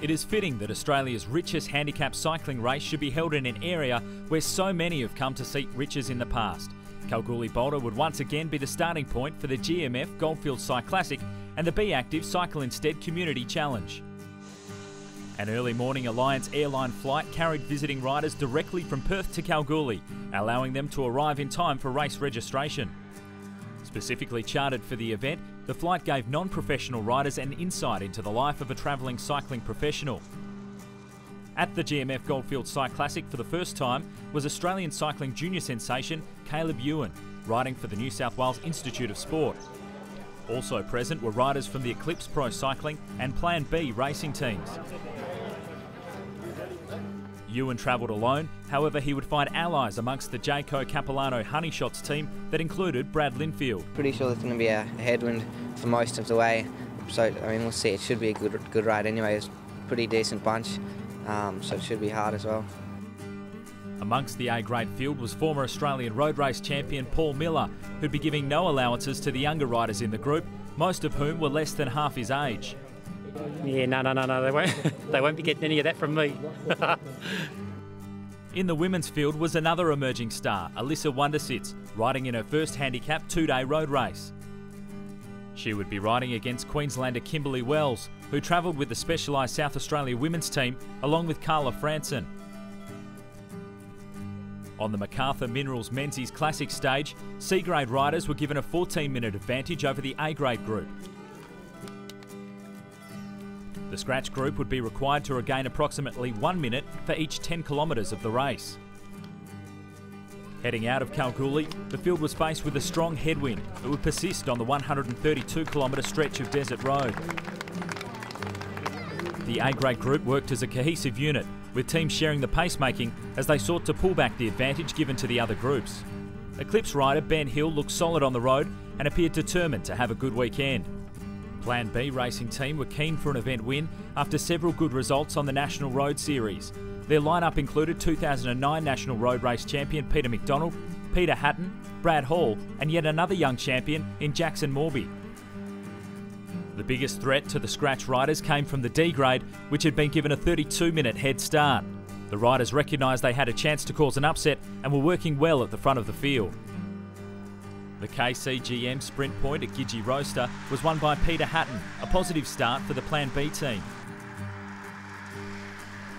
It is fitting that Australia's richest handicap cycling race should be held in an area where so many have come to seek riches in the past. Kalgoorlie-Boulder would once again be the starting point for the GMF Goldfields Cyclassic and the Be Active Cycle Instead Community Challenge. An early morning Alliance airline flight carried visiting riders directly from Perth to Kalgoorlie, allowing them to arrive in time for race registration. Specifically chartered for the event, the flight gave non-professional riders an insight into the life of a travelling cycling professional. At the GMF Goldfields Cyclassic for the first time was Australian cycling junior sensation Ewan, riding for the New South Wales Institute of Sport. Also present were riders from the Eclipse Pro Cycling and Plan B racing teams. Ewan travelled alone, however he would find allies amongst the Jayco Capilano Honey Shotz team that included Brad Linfield. Pretty sure there's going to be a headwind for most of the way, so I mean we'll see. It should be a good ride anyway. It's a pretty decent bunch, so it should be hard as well. Amongst the A-grade field was former Australian road race champion Paul Miller, who'd be giving no allowances to the younger riders in the group, most of whom were less than half his age. Yeah, no, they won't be getting any of that from me. In the women's field was another emerging star, Alyssa Wondersits, riding in her first handicap two-day road race. She would be riding against Queenslander Kimberly Wells, who travelled with the specialised South Australia women's team, along with Carla Franson. On the MacArthur Minerals Menzies Classic stage, C-grade riders were given a 14-minute advantage over the A-grade group. The scratch group would be required to regain approximately 1 minute for each 10 kilometres of the race. Heading out of Kalgoorlie, the field was faced with a strong headwind that would persist on the 132-kilometre stretch of desert road. The A-grade group worked as a cohesive unit, with teams sharing the pacemaking as they sought to pull back the advantage given to the other groups. Eclipse rider Ben Hill looked solid on the road and appeared determined to have a good weekend. Plan B racing team were keen for an event win after several good results on the National Road Series. Their lineup included 2009 National Road Race champion Peter McDonald, Peter Hatton, Brad Hall and yet another young champion in Jackson Morby. The biggest threat to the scratch riders came from the D grade, which had been given a 32-minute head start. The riders recognised they had a chance to cause an upset and were working well at the front of the field. The KCGM sprint point at Gidgee Roaster was won by Peter Hatton, a positive start for the Plan B team.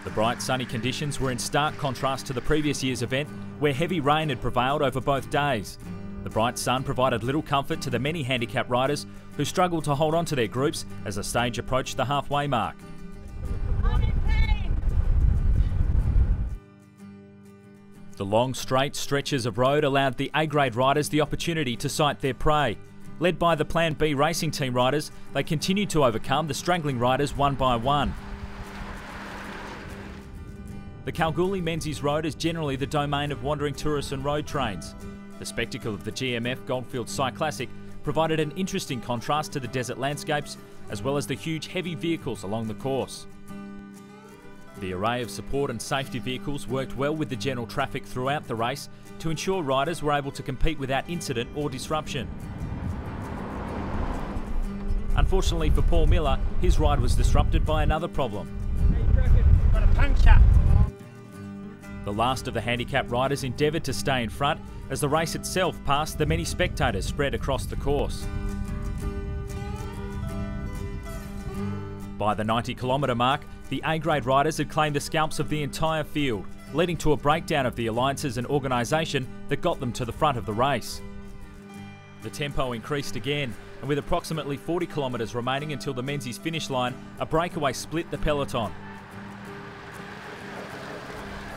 The bright sunny conditions were in stark contrast to the previous year's event, where heavy rain had prevailed over both days. The bright sun provided little comfort to the many handicap riders who struggled to hold on to their groups as the stage approached the halfway mark. The long, straight stretches of road allowed the A-grade riders the opportunity to sight their prey. Led by the Plan B racing team riders, they continued to overcome the straggling riders one by one. The Kalgoorlie Menzies Road is generally the domain of wandering tourists and road trains. The spectacle of the GMF Goldfields Cyclassic provided an interesting contrast to the desert landscapes, as well as the huge heavy vehicles along the course. The array of support and safety vehicles worked well with the general traffic throughout the race to ensure riders were able to compete without incident or disruption. Unfortunately for Paul Miller, his ride was disrupted by another problem. Got a puncture. The last of the handicap riders endeavoured to stay in front as the race itself passed the many spectators spread across the course. By the 90-kilometre mark, the A-grade riders had claimed the scalps of the entire field, leading to a breakdown of the alliances and organisation that got them to the front of the race. The tempo increased again, and with approximately 40 kilometres remaining until the Menzies finish line, a breakaway split the peloton.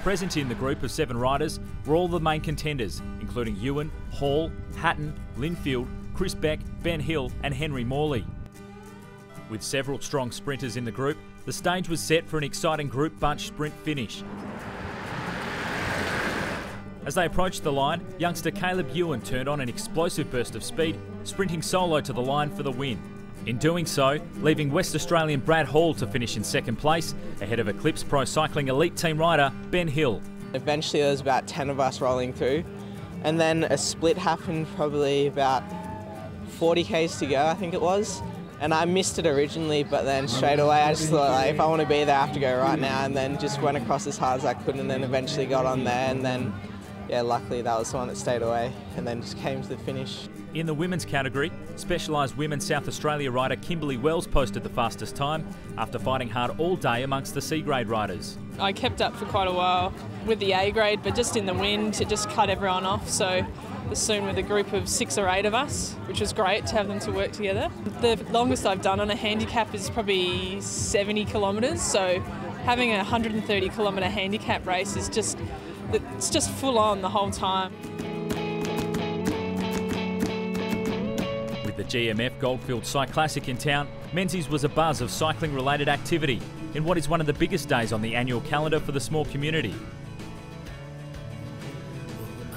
Present in the group of 7 riders were all the main contenders, including Ewan, Hall, Hatton, Linfield, Chris Beck, Ben Hill and Henry Morley. With several strong sprinters in the group, the stage was set for an exciting group bunch sprint finish. As they approached the line, youngster Ewan turned on an explosive burst of speed, sprinting solo to the line for the win. In doing so, leaving West Australian Brad Hall to finish in second place, ahead of Eclipse Pro Cycling elite team rider Ben Hill. Eventually there was about 10 of us rolling through, and then a split happened probably about 40 k's to go, I think it was. And I missed it originally, but then straight away I just thought, like, if I want to be there, I have to go right now, and then just went across as hard as I could, and then eventually got on there, and then, yeah, luckily that was the one that stayed away, and then just came to the finish. In the women's category, specialised women's South Australia rider Kimberly Wells posted the fastest time after fighting hard all day amongst the C-grade riders. I kept up for quite a while with the A-grade, but just in the wind, it just cut everyone off. So was soon with a group of 6 or 8 of us, which was great to have them to work together. The longest I've done on a handicap is probably 70 kilometres, so having a 130 kilometre handicap race is it's just full on the whole time. With the GMF Goldfields Cyclassic in town, Menzies was a buzz of cycling-related activity in what is one of the biggest days on the annual calendar for the small community.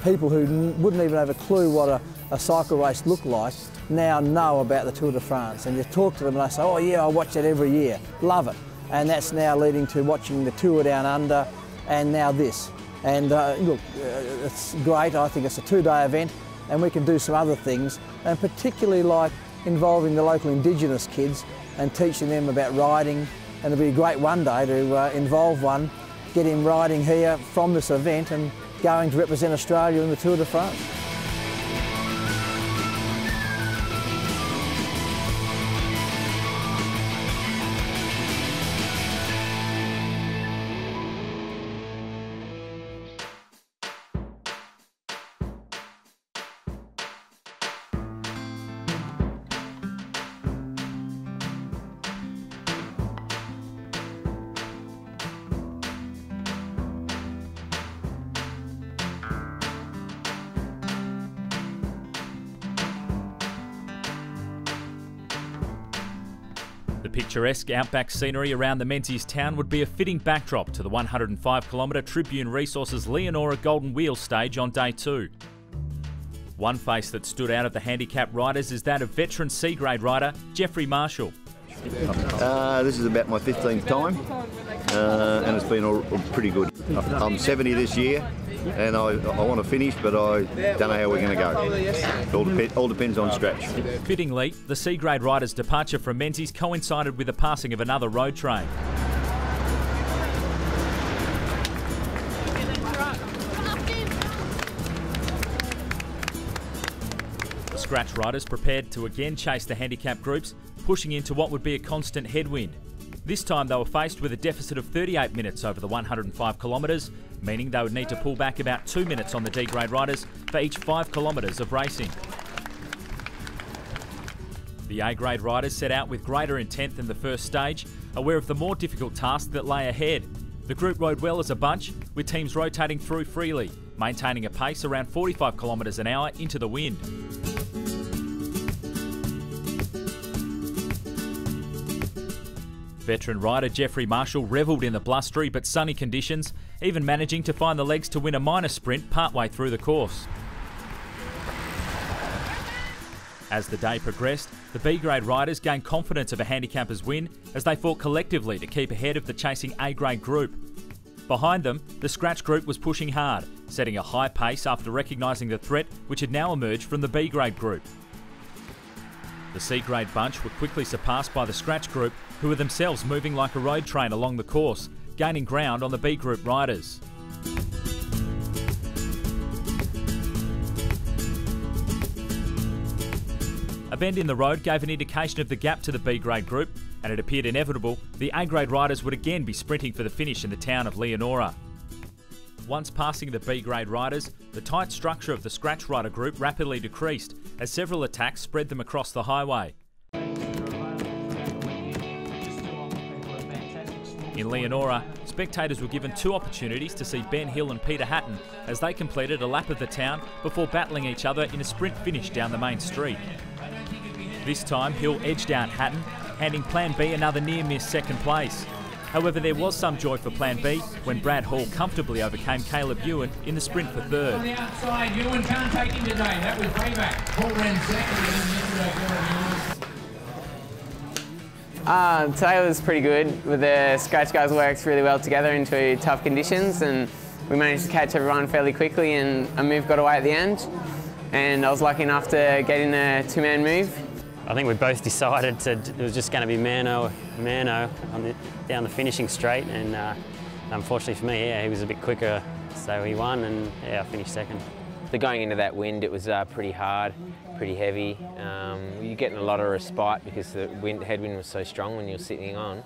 People who wouldn't even have a clue what a cycle race looked like now know about the Tour de France, and you talk to them and they say, oh yeah, I watch it every year, love it. And that's now leading to watching the Tour Down Under and now this. And look, it's great. I think it's a 2-day event and we can do some other things, and particularly like involving the local Indigenous kids and teaching them about riding. And it'll be a great one day to involve one, get him riding here from this event and going to represent Australia in the Tour de France. The picturesque outback scenery around the Menzies town would be a fitting backdrop to the 105-kilometre Tribune Resources Leonora Golden Wheel stage on day 2. One face that stood out of the handicap riders is that of veteran C-grade rider Jeffrey Marshall. This is about my 15th time, and it's been all pretty good. I'm 70 this year, and I want to finish, but I don't know how we're going to go. It all depends on scratch. Fittingly, the C-grade rider's departure from Menzies coincided with the passing of another road train. The scratch riders prepared to again chase the handicap groups, pushing into what would be a constant headwind. This time they were faced with a deficit of 38 minutes over the 105 kilometres, meaning they would need to pull back about 2 minutes on the D-grade riders for each 5 kilometres of racing. The A-grade riders set out with greater intent than the first stage, aware of the more difficult task that lay ahead. The group rode well as a bunch, with teams rotating through freely, maintaining a pace around 45 kilometres an hour into the wind. Veteran rider Jeffrey Marshall revelled in the blustery but sunny conditions, even managing to find the legs to win a minor sprint partway through the course. As the day progressed, the B-grade riders gained confidence of a handicapper's win as they fought collectively to keep ahead of the chasing A-grade group. Behind them, the scratch group was pushing hard, setting a high pace after recognising the threat which had now emerged from the B-grade group. The C-grade bunch were quickly surpassed by the scratch group, who were themselves moving like a road train along the course, gaining ground on the B group riders. A bend in the road gave an indication of the gap to the B-grade group, and it appeared inevitable the A-grade riders would again be sprinting for the finish in the town of Leonora. Once passing the B-grade riders, the tight structure of the scratch rider group rapidly decreased as several attacks spread them across the highway. In Leonora, spectators were given 2 opportunities to see Ben Hill and Peter Hatton as they completed a lap of the town before battling each other in a sprint finish down the main street. This time, Hill edged out Hatton, handing Plan B another near-miss second place. However, there was some joy for Plan B when Brad Hall comfortably overcame Caleb Ewan in the sprint for third. On the outside, Ewan can't take him today. That was way back. Paul ran second. Today was pretty good. With the scratch guys worked really well together into tough conditions, and we managed to catch everyone fairly quickly, and a move got away at the end. And I was lucky enough to get in a 2-man move. I think we both decided it was just going to be mano down the finishing straight, and unfortunately for me, yeah, he was a bit quicker, so he won, and yeah, I finished second. But going into that wind, it was pretty hard, pretty heavy. You're getting a lot of respite because the headwind was so strong when you were sitting on.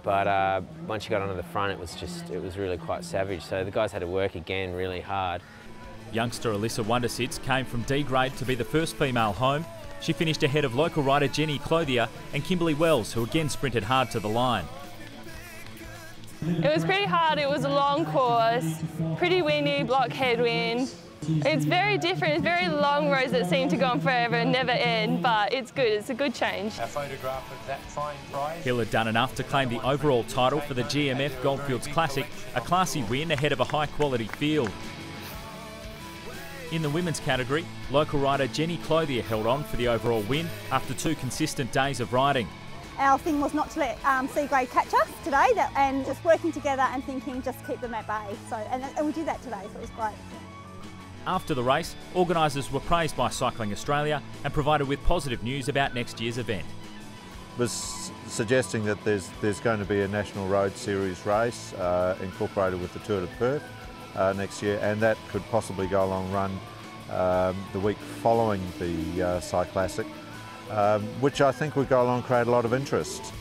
But once you got onto the front, it was really quite savage. So the guys had to work again really hard. Youngster Alyssa Wondersits came from D grade to be the first female home. She finished ahead of local rider Jenny Clothier and Kimberly Wells, who again sprinted hard to the line. It was pretty hard. It was a long course, pretty windy, block headwind. It's very different. It's very long roads that seem to go on forever and never end, but it's good. It's a good change. A photograph of that fine prize. Hill had done enough to claim the overall title for the GMF Goldfields Classic, a classy win ahead of a high-quality field. In the women's category, local rider Jenny Clothier held on for the overall win after 2 consistent days of riding. Our thing was not to let C grade catch us today, and just working together and thinking just keep them at bay. So, and we did that today, so it was great. After the race, organisers were praised by Cycling Australia and provided with positive news about next year's event. Was suggesting that there's going to be a National Road Series race incorporated with the Tour de Perth next year, and that could possibly go a long run the week following the Cyclassic, which I think would go along and create a lot of interest.